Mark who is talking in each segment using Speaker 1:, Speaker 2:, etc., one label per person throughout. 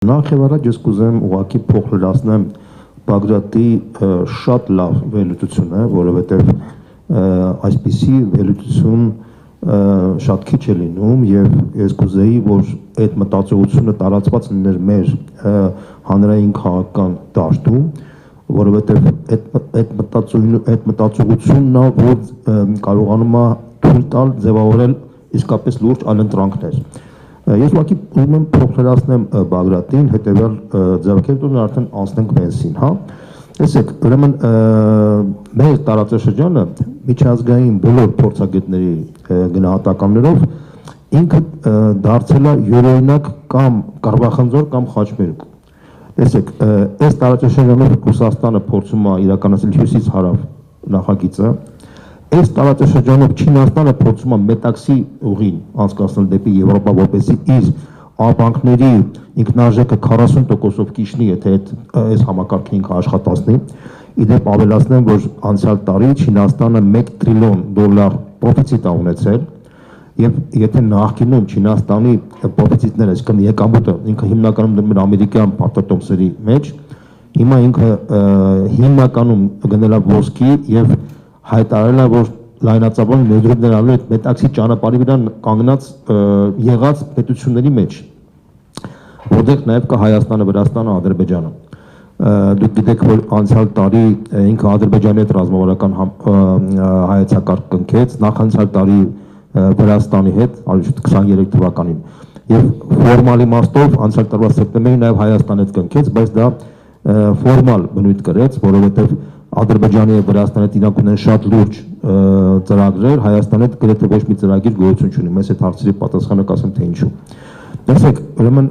Speaker 1: Նախ եւ առաջ ես կուզեմ ուղղակի փոխլրացնեմ Բագրատի շատ լավ վերլուծությունը, որովհետեւ այսպիսի վերլուծություն շատ քիչ է լինում եւ ես կուզեի, որ այդ մտածողությունը տարածված լիներ մեր հանրային քաղաքական դաշտում, որովհետեւ այդ մտածողությունն է, որ կարողանում է թույլ տալ ձևավորել իսկապես լուրջ այլընտրանքներ։ Ես ուղղակի ուզում եմ փոխլրացնեմ Բագրատին, հետեւյալ ձեռքերտուն արդեն անցնենք Վենսին, հա։ Տեսեք, ուրեմն մեր տարածաշրջանը միջազգային բոլոր փորձագետների գնահատականներով ինքը դարձել է յուրօրինակ կամ Ղարաբաղ կամ Խաչմերուկ։ Տեսեք, այս տարածաշրջանով Ռուսաստանը փորձում է իրականացնել հյուսիս-հարավ նախագիծը։ Այս տարածաշրջանով Չինաստանը փորձում է Մետաքսի ուղին անցկացնել դեպի Եվրոպա, որպեսզի իր ապրանքների ինքնարժեքը 40%-ով կիջնի, եթե այս համակարգը ինքը աշխատացնի։ Իդեպ ավելացնեմ, որ անցյալ տարի Չինաստանը $1 տրիլիոն պրոֆիցիտ է ունեցել, եւ եթե նախկինում Չինաստանի պրոֆիցիտները, այսինքն եկամուտը ինքը հիմնականում դնում էր ամերիկյան պարտատոմսերի մեջ, հիմա ինքը հիմնականում գնել է ոսկի եւ հայտարարել է, որ լայնածավալ ներդրումներ արել այդ Մետաքսի ճանապարհի վրա կանգնած եղած պետությունների մեջ, որտեղ նաև կա Հայաստանը, Վրաստանը, Ադրբեջանը։ Դուք գիտեք, որ անցյալ տարի ինքը Ադրբեջանի հետ ռազմավարական հայեցակարգ կնքեց, նախանցյալ տարի Վրաստանի հետ 23 թվականին, եւ ֆորմալ իմաստով անցյալ տարվա սեպտեմբերին նաև Հայաստանի հետ կնքեց, բայց դա ֆորմալ բնույթ կրեց, որովհետեւ Ադրբեջանի եւ Վրաստանի հետ իրենք ունեն շատ լուրջ ծրագրեր, Հայաստանի հետ գրեթե ոչ մի ծրագիր գոյություն չունի։ Մեզ այդ հարցերի պատասխանը կասեմ թե ինչու։ Տեսեք, ուրեմն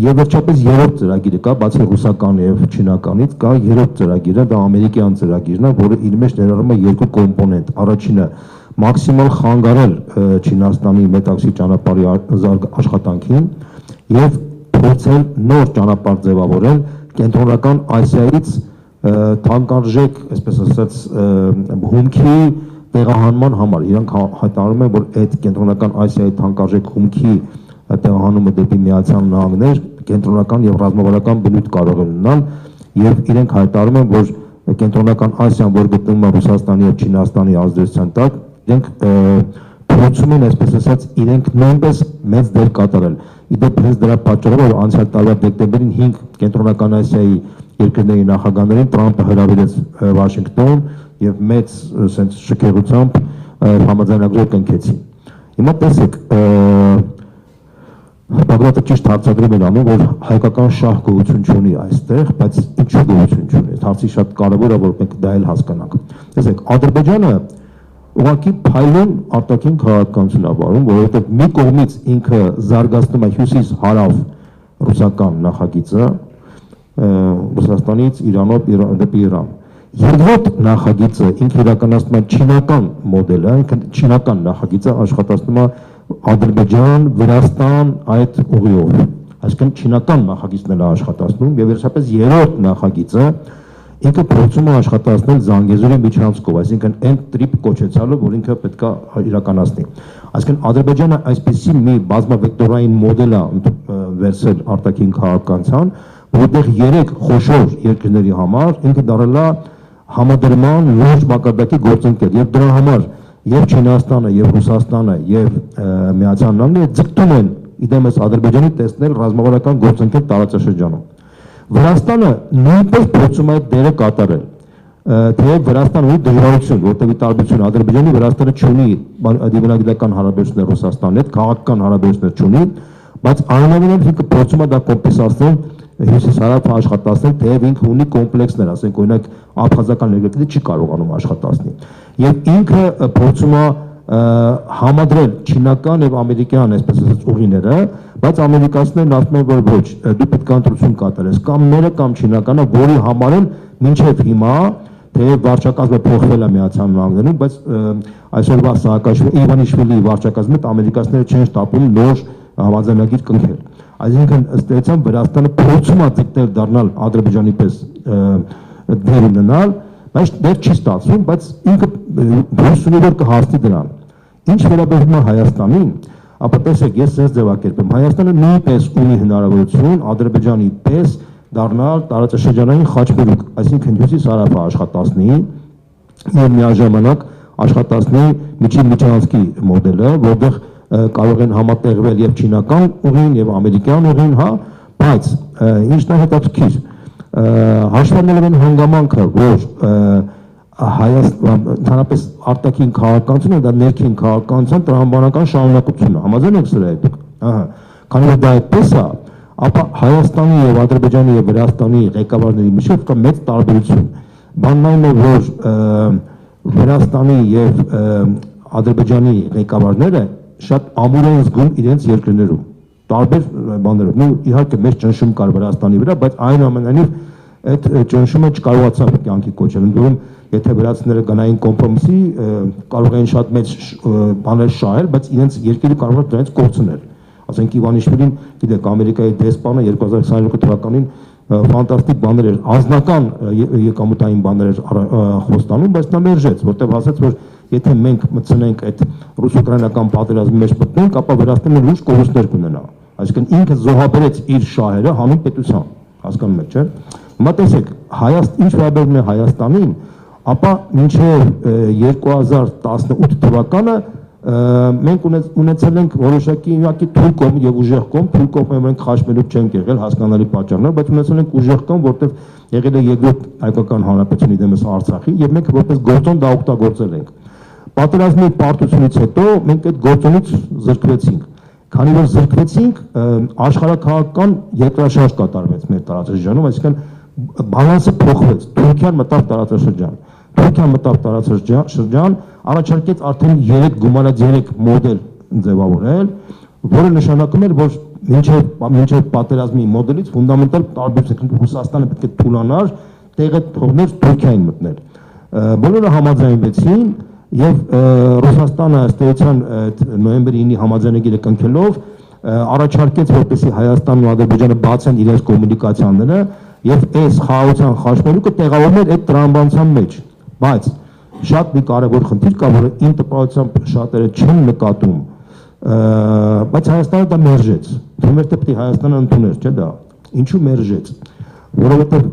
Speaker 1: եւ վերջապես երրորդ ծրագիրը կա, բացի ռուսական եւ չինականից, կա երրորդ ծրագիրը, դա ամերիկյան ծրագիրն է, որը իր մեջ ներառում է երկու կոմպոնենտ։ Առաջինը մաքսիմալ խանգարել Չինաստանի Մետաքսի ճանապարհի աշխատանքին եւ փորձել նոր ճանապարհ ձևավորել կենտրոնական Ասիայից թանկարժեք, այսպես ասած, հումքի տեղահանման համար։ Իրանք հայտարարում են, որ այդ կենտրոնական Ասիայի թանկարժեք հումքի տեղահանումը դեպի Միացյալ Նահանգներ կենտրոնական եւ ռազմավարական բնույթ կարող է ունենալ, եւ իրենք հայտարարում են, որ կենտրոնական Ասիան, որ գտնվում է Ռուսաստանի եւ Չինաստանի ազդեցության տակ, իրենք փորձում են, այսպես ասած, իրենք նույնպես մեծ դեր կատարել։ Իդեպ հենց դրա պատճառով, որ անցյալ տարվա դեկտեմբերին 5 կենտրոնական Ասիայի երկրների նախագահներին Տրամպը հրավիրեց Վաշինգտոն եւ մեծ sense շքեղությամբ համաձայնագրեր կնքեցին։ Հիմա տեսեք, Բագրատը ճիշտ հարցադրում էր անում, որ հայկական շահ գոյություն չունի այստեղ, բայց ինչու գոյություն չունի։ Հարցի շատ կարևոր է, որ մենք դա էլ հասկանանք։ Տեսեք, Ադրբեջանը ուղղակի փայլուն արտաքին քաղաքականություն է վարում, որովհետեւ մի կողմից ինքը զարգացնում է հյուսիս-հարավ ռուսական նախագիծը, Ռուսաստանից Իրանով դեպի Իրան։ Երկրորդ նախագիծը ինքը իրականացնում է չինական մոդելը, չինական նախագիծը աշխատացնում է Ադրբեջան, Վրաստան այդ ուղիով։ Այսինքն չինական նախագիծն է աշխատացնում եւ վերջապես երրորդ նախագիծը ինքը փորձում է աշխատացնել Զանգեզուրի միջանցքով, այսինքն end-trip կոչեցյալը, որ ինքը պետք է իրականացնի։ Այսինքն Ադրբեջանը այսպիսի մի բազմավեկտորային մոդել է վերցրել արտաքին քաղաքականության, որտեղ 3 խոշոր երկրների համար ինքը դարձել է համադրման լուրջ մակարդակի գործընկեր եւ դրա համար եւ Չինաստանը եւ Ռուսաստանը եւ Միացյալ Նահանգները ձգտում են իդեմս Ադրբեջանի տեսնել ռազմավարական գործընկեր տարածաշրջանում։ Վրաստանը նույնպես փորձում է այդ դերը կատարել, թեև Վրաստանը ունի դժվարություն, որտեղ ի տարբերություն Ադրբեջանի Վրաստանը չունի դիվանագիտական հարաբերություններ Ռուսաստանի հետ, քաղաքական հարաբերություններ չունի, բայց այնուամենայնիվ ինքը փորձում է դա կոմպենսացնել հյուսիսարավ աշխատացնել, թեև ինքը ունի կոմպլեքսներ, ասենք օրինակ աբխազական երկրները չի կարողանում աշխատացնել։ Եվ ինքը փորձում է համադրել չինական եւ ամերիկյան, այսպես ասած, ուղիները, բայց ամերիկացիներն ասում են, որ ոչ, դու պետք է ընտրություն կատարես, կամ մերը կամ չինականը, որի համար են մինչեւ հիմա, թեև վարչակազմը փոխվել է Միացյալ Նահանգներում, բայց այսօրվա Սաակաշվիլի, Իվանիշվիլի վարչակազմի հետ ամերիկացիները չեն շտապում նոր համաձայնագիր կնքել։ Այսինքն ըստ էության Վրաստանը փորձում է ձգտել դառնալ Ադրբեջանի պես դեր ունենալ, բայց դեռ չի ստացվում, բայց ինքը հույս ունի, որ կհասնի դրան։ Ինչ վերաբերում է Հայաստանին, ապա տեսեք, ես ձեզ ձևակերպեմ, Հայաստանը նույնպես ունի հնարավորություն Ադրբեջանի պես դառնալ տարածաշրջանային խաչմերուկ, այսինքն հյուսիս-հարավը աշխատացնի եւ միաժամանակ աշխատացնի միջանցքի մոդելը, որտեղ կարող են համատեղվել եւ չինական ուղին եւ ամերիկյան ուղին, հա, բայց ինչն է հետաքրքիր, հաշվառելով այն հանգամանքը, որ ընդհանրապես արտաքին քաղաքականությունը դա ներքին քաղաքականության տրամաբանական շարունակությունն է, համաձայն եք սրա հետ, ահա, քանի որ դա այդպես է, ապա Հայաստանի եւ Ադրբեջանի եւ Վրաստանի ղեկավարների միջեւ կա մեծ տարբերություն, բանն այն է, որ Վրաստանի եւ Ադրբեջանի ղեկավարները շատ ամուր են զգում իրենց երկրներում, տարբեր բաներով, նույն իհարկե մեծ ճնշում կար Վրաստանի վրա, բայց այնուամենայնիվ այդ ճնշումը չկարողացավ կյանքի կոչել, ընդորում եթե վրացիները գնային կոմպրոմիսի, կարող էին շատ մեծ բաներ շահել, բայց իրենց երկիրը կարող էր դրանից կորցնել, ասենք Իվանիշվիլին, գիտեք, Ամերիկայի դեսպանը 2022 թվականին ֆանտաստիկ բաներ էր, ազնական եկամուտային բաներ էր խոստանում, բայց նա մերժեց, որտեղ ասաց, որ եթե մենք մտցնենք այդ ռուս-ուկրաինական պատերազմի մեջ մտնենք, ապա Վրաստանը լուրջ կորուստներ կունենա, այսինքն ինքը զոհաբերեց իր շահերը հանուն պետության, հասկանում եք, չէ՞։ Հիմա տեսեք, ինչ վերաբերում է Հայաստանին, ապա մինչև 2018 թվականը մենք ունեցել ենք որոշակի իհարկե թույլ կողմ եւ ուժեղ կողմ, թույլ կողմը մենք խաչմերուկ չենք եղել հասկանալի պատճառներով, բայց ունեցել ենք ուժեղ կողմ, որտեղ եղել է երկրորդ հայկական հանրապետությունի դեմս Արցախի եւ մենք որպես գործոն դա օգտագործել ենք։ Պատերազմի պարտությունից հետո մենք այդ գործոնից զրկվեցինք, քանի որ զրկվեցինք, աշխարհաքաղաքական երկրաշարժ կատարվեց մեր տարածաշրջանում, այսինքն բալանսը փոխվեց, Թուրքիան մտավ տարածաշրջան, առաջարկեց արդեն 3 գումարած 3 մոդել ձևավորել, որը նշանակում էր, որ մինչև պատերազմի մոդելից ֆունդամենտալ տարբերություն, Ռուսաստանը պետք է թուլանար, տեղը թողներ Թուրքիային մտնել։ Բոլորը համաձայնվեցին եւ Ռուսաստանը ըստ էության նոյեմբերի 9-ի համաձայնագիրը կնքելով առաջարկեց, որպեսզի Հայաստանն ու Ադրբեջանը բացեն իրենց կոմունիկացիաները եւ այս խաղաղության խաչմերուկը տեղավորվում էր այդ տրամաբանության մեջ, բայց շատ մի կարևոր խնդիր կա, որը իմ տպավորությամբ շատերը չեն նկատում, բայց Հայաստանը դա մերժեց, թվում էր թե պետք է Հայաստանը ընդուներ, չէ՞ դա, ինչու մերժեց, որովհետեւ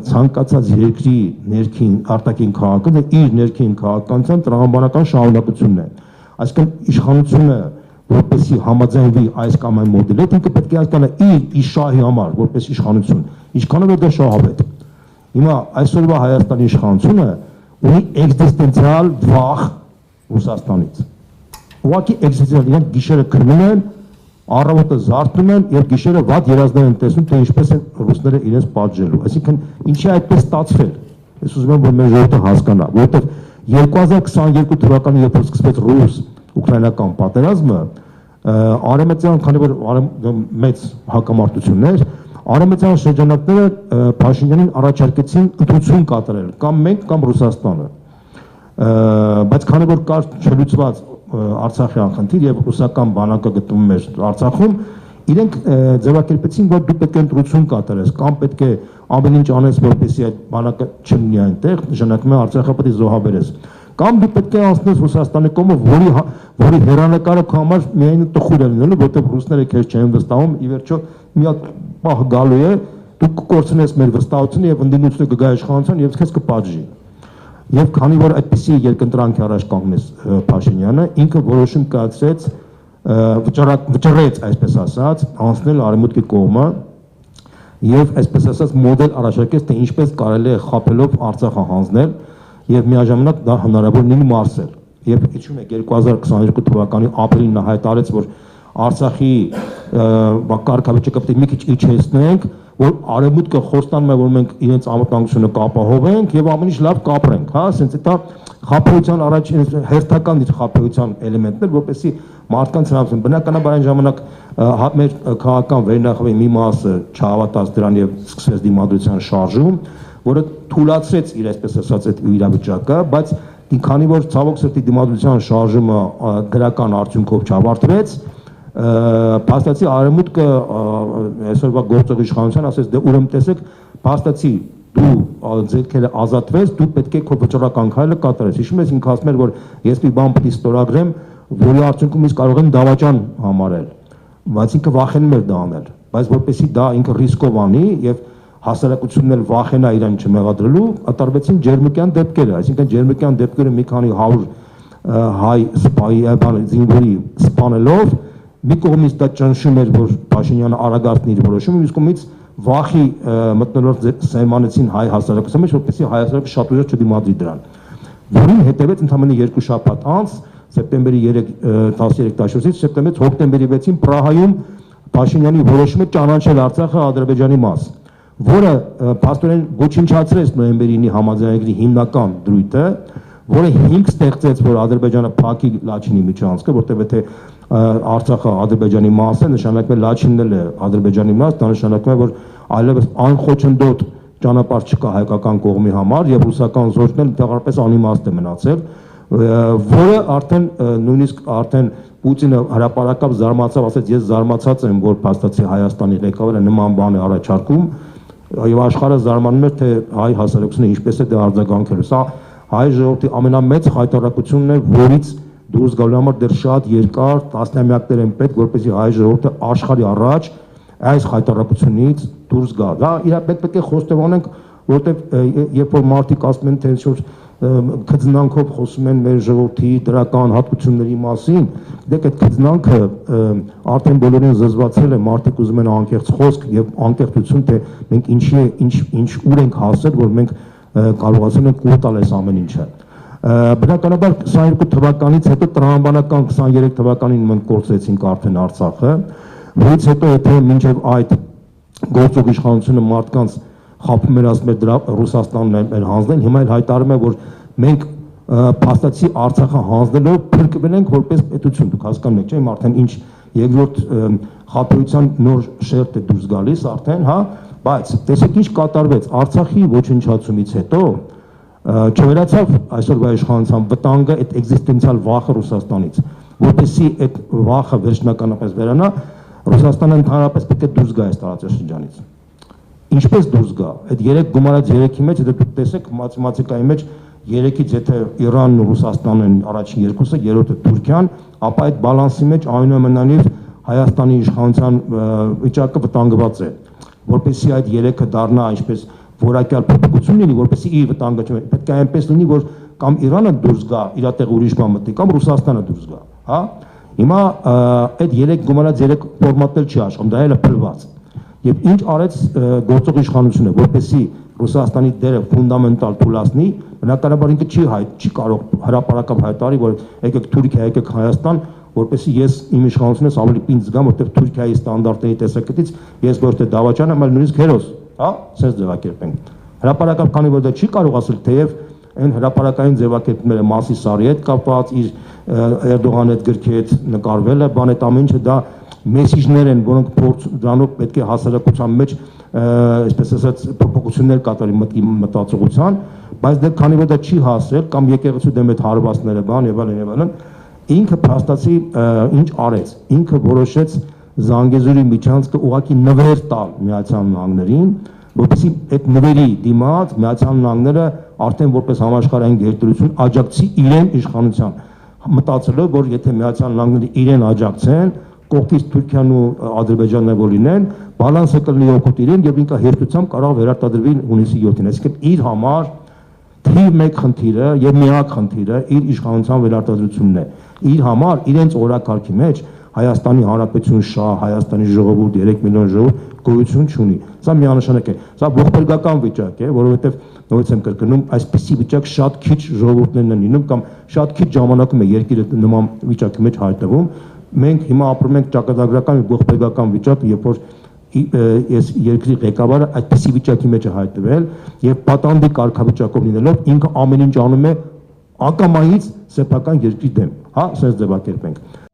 Speaker 1: ցանկացած երկրի ներքին արտաքին քաղաքը իր ներքին քաղաքականության տրամաբանական շարունակությունն է, այսինքն իշխանությունը որպեսզի համաձայնվի այս կամ այն մոդելի հետ, ինքը պետք է հասկանա իր շահի համար, որպես իշխանություն, ինչքանով է դա շահավետ։ Հիմա այսօրվա Հայաստանի իշխանությունը ունի էկզիստենցիալ վախ Ռուսաստանից։ Ուղղակի էկզիստենցիալ, իրենք գիշերը քնում են, առավոտը զարթնում են եւ գիշերը վատ երազներ են տեսնում, թե ինչպես են ռուսները իրենց պատժելու։ Այսինքն ինչի այդպես ստացվել։ Ես ուզում եմ, որ մեր ժողովուրդը հասկանա, որովհետեւ 2022 թվականին երբ սկսվեց ռուս-ուկրաինական պատերազմը, արևմտյան, քանի որ մեծ հակամարտություններ, արևմտյան շրջանակները Փաշինյանին առաջարկեցին ընտրություն կատարել, կամ մենք, կամ Ռուսաստանը, բայց քանի որ կար չլուծված Արցախյան խնդիր եւ ռուսական բանակը գտնվում էր Արցախում, իրենք ձևակերպեցին, որ դու պետք է ընտրություն կատարես, կամ պետք է ամեն ինչ անես, որպեսզի այդ բանակը չլինի այնտեղ, նշանակում է Արցախը պետք է զոհաբերես, կամ դու պետք է անցնես Ռուսաստանի կողմը, որի հերանեկարը քո համար միայն տխուր է լինելու, որտեղ ռուսները քեզ չեն վստահում, ի վերջո մի հատ պահ գալու է, դու կկորցնես մեր վստահությունը եւ ընդդիմությունը կգա իշխանության եւ քեզ կպատժի։ Եվ քանի որ այդպիսի երկընտրանքի առաջ կանգնեց Փաշինյանը, ինքը որոշում կայացրեց, վճռեց, այսպես ասած, անցնել արևմուտքի կողմը եւ այսպես ասած մոդել առաջարկեց, թե ինչպես կարելի է խաբելով Արցախը հանձնել եւ միաժամանակ դա հնարավոր լինի մարսել։ Եվ հիշում եք 2022 թվականի ապրիլին նա հայտարարեց, որ Արցախի կարգավիճակը պետք է մի քիչ իջեցնենք, որ արևմուտքը խոստանում է, որ մենք իրենց անվտանգությունը կապահովենք եւ ամեն ինչ լավ կապրենք, հա, ասենց դա խաբեության առաջին հերթական իր խաբեության էլեմենտներ, որպեսզի մարդկանց հնարավորություն բնականաբար այն ժամանակ մեր քաղաքական վերնախավի մի մասը չհավատաց դրան եւ սկսեց դիմադրության շարժում, որը թույլատրեց իր այսպես ասած այդ իրավիճակը, բայց քանի որ ցավոք սրտի դիմադրության շարժումը դրական արդյունքով չավարտվեց, փաստացի արևմուտքը այսօրվա գործող իշխանության ասեց, դե ուրեմն տեսեք, փաստացի դու ձեռքերը ազատվես, դու պետք է քո վճռական քայլը կատարես։ Հիշում ես ինքը ասում էր, որ ես մի բան պետք է ստորագրեմ, որի արդյունքում մենք կարող ենք դավաճան համարել, բայց ինքը վախենում էր դա անել, բայց որպեսզի դա ինքը ռիսկով անի եւ հասարակությունն էլ վախենա իրան չմեղադրելու, ատարվեցին ջերմիկյան դեպքերը, այսինքն ջերմիկյան դեպքերը մի քանի 100 հայ սպայի զինվորի սպանելով, մի կողմից դա ճնշում էր, որ Փաշինյանը արագացնի իր որոշումը, մյուս կողմից վախի մթնոլորտ սերմանեցին հայ հասարակության մեջ, որպեսզի հայ հասարակությունը շատ ուժեղ չդիմադրի դրան, որին հետևեց ընդամենը 2 շաբաթ անց, սեպտեմբերի 13-14-ից սեպտեմբերից հոկտեմբերի 6-ին Պրահայում Փաշինյանի որոշումը ճանաչել Արցախը Ադրբեջանի մաս, որը փաստորեն ոչնչացրեց նոյեմբերի 9-ի համաձայնագրի հիմնական դրույթը, որը հիմք ստեղծեց, որ Ադրբեջանը փակի Լաչինի միջանցքը, որտեղ եթե Արցախը Ադրբեջանի մաս է, նշանակում է Լաչինն էլ է Ադրբեջանի մաս, դա նշանակում է, որ այլևս անխոչնդոտ ճանապարհ չկա հայկական կողմի համար եւ ռուսական զորքն էլ դեռապես անիմաստ է մնացել, որը արդեն նույնիսկ արդեն Պուտինը հրապարակավ զարմացավ, ասաց ես զարմացած եմ, որ փաստացի Հայաստանի ղեկավարը նման բան է առաջարկում եւ աշխարհը զարմանում էր, թե հայ հասարակությունը ինչպես է դա արձագանքելու։ Սա հայ ժողովրդի ամենամեծ խայտարակությունն է, որից դուրս գալու համար դեռ շատ երկար տասնամյակներ են պետք, որպեսզի հայ ժողովուրդը աշխարհի առաջ այս խայտարակությունից դուրս գա։ Դա իրապես պետք է խոստովանենք, որովհետև երբ որ մարդիկ ասում են, թե ինչ-որ քծնանքով խոսում են մեր ժողովրդի դրական հատկությունների մասին, դեք այդ քծնանքը արդեն բոլորին զզվացել է, մարդիկ ուզում են անկեղծ խոսք եւ անկեղծություն, թե մենք ինչ ուր ենք հասել, որ մենք կարողացել ենք կուտալ այս ամեն ինչը։ Բնականաբար 22 թվականից հետո տրամաբանական 23 թվականին մենք կորցրեցինք արդեն Արցախը, որից հետո եթե մինչև այդ գործող իշխանությունը մարդկանց խափում էր, ասում էր դրա Ռուսաստանն էր հանձնել, հիմա էլ հայտարարում է, որ մենք փաստացի Արցախը հանձնելով փրկվել ենք որպես պետություն, դուք հասկանում եք, չէ՞, իմ արդեն ինչ երկրորդ խափեության նոր շերտ է դուրս գալիս արդեն, հա, բայց տեսեք ինչ կատարվեց Արցախի ոչնչացումից հետո չվերացավ այսօրվա իշխանության վտանգը, այդ էգզիստենցիալ վախը Ռուսաստանից, որպեսզի այդ վախը վերջնականապես վերանա, Ռուսաստանը ընդհանրապես պետք է դուրս գա այս տարածաշրջանից։ Ինչպես դուրս գա, այդ 3 գումարած 3-ի մեջ, եթե դուք տեսեք մաթեմատիկայի մեջ 3-ից եթե Իրանն ու Ռուսաստանն են առաջին երկուսը, երրորդը Թուրքիան, ապա այդ բալանսի մեջ այնուամենայնիվ Հայաստանի իշխանության վիճակը վտանգված է, որպեսզի այդ 3-ը դառնա ինչպես որակյալ փոփոխություն լինի, որպեսզի իր վտանգը չմնա, պետք է այնպես լինի, որ կամ Իրանը դուրս գա, իր տեղ ուրիշ բան մտնի, կամ Ռուսաստանը դուրս գա, հա։ Հիմա այդ 3 գումարած 3 ֆորմատն չի աշխատում, դա էլ է փլված։ Եվ ինչ արեց գործող իշխանությունը, որպեսզի Ռուսաստանի դերը ֆունդամենտալ թուլացնի, բնականաբար ինքը չի կարող հրապարակավ հայտարարի, որ եկեք Թուրքիա, եկեք Հայաստան, որպեսզի ես իմ իշխանությունից ավելի պինդ զգամ, որտեղ Թուրքիայի ստանդարտների տեսակետից ես ոչ թե դավաճան եմ, այլ նույնիսկ հերոս, հա, sense ձևակերպենք։ Հրապարակավ, քանի որ դա չի կարող ասել, թեև այն հրապարակային ձևակերպումները Մասի Սարի հետ կապված, իր Էրդողանի հետ գրքի հետ նկարվել է, բան այդ ամեն ինչը դա մեսիջներ են, որոնք դրանով պետք է հասարակության մեջ այսպես ասած փոփոխություններ կատարի մտածողության, բայց դեռ քանի որ դա չի հասել կամ եկեղեցու դեմ այդ հարվածները բան եւ այլն, ինքը փաստացի ինչ արեց, ինքը որոշեց Զանգեզուրի միջանցքը ուղղակի նվեր տալ Միացյալ Նահանգներին, որպեսզի այդ նվերի դիմաց Միացյալ Նահանգները արդեն որպես համաշխարհային գերտերություն աջակցի իրեն իշխանության, մտածելով, որ եթե Միացյալ Նահանգները իրեն աջակցեն, կողքից Թուրքիան ու Ադրբեջանն որ լինեն, բալանսը կլինի օգուտ իրեն եւ ինքը հերթությամբ կարող վերարտադրվի հունիսի 7-ին, այսինքն իր համար թիվ 1 խնդիրը եւ միակ խնդիրը իր իշխանության վերարտադրությունն է, իր համար իրենց օրակարգի մեջ Հայաստանի Հանրապետություն շահ, Հայաստանի ժողովուրդ 3 միլիոն ժողովուրդ գոյություն չունի։ Սա միանշանակ է։ Սա ողբերգական վիճակ է, որովհետև նորից եմ կրկնում, այսպիսի վիճակ շատ քիչ ժողովուրդներն են լինում կամ շատ քիչ ժամանակում է երկիրը նման վիճակի մեջ հայտնվում։ Մենք հիմա ապրում ենք ճակատագրական ողբերգական վիճակ, երբ որ ես երկրի ղեկավարը այդպիսի վիճակի մեջ է հայտնվել եւ պատանդի կարգավիճակով լինելով ինքը ամեն ինչ անում է ակամայից սեփական երկրի դեմ, հա, sense ձևակերպենք։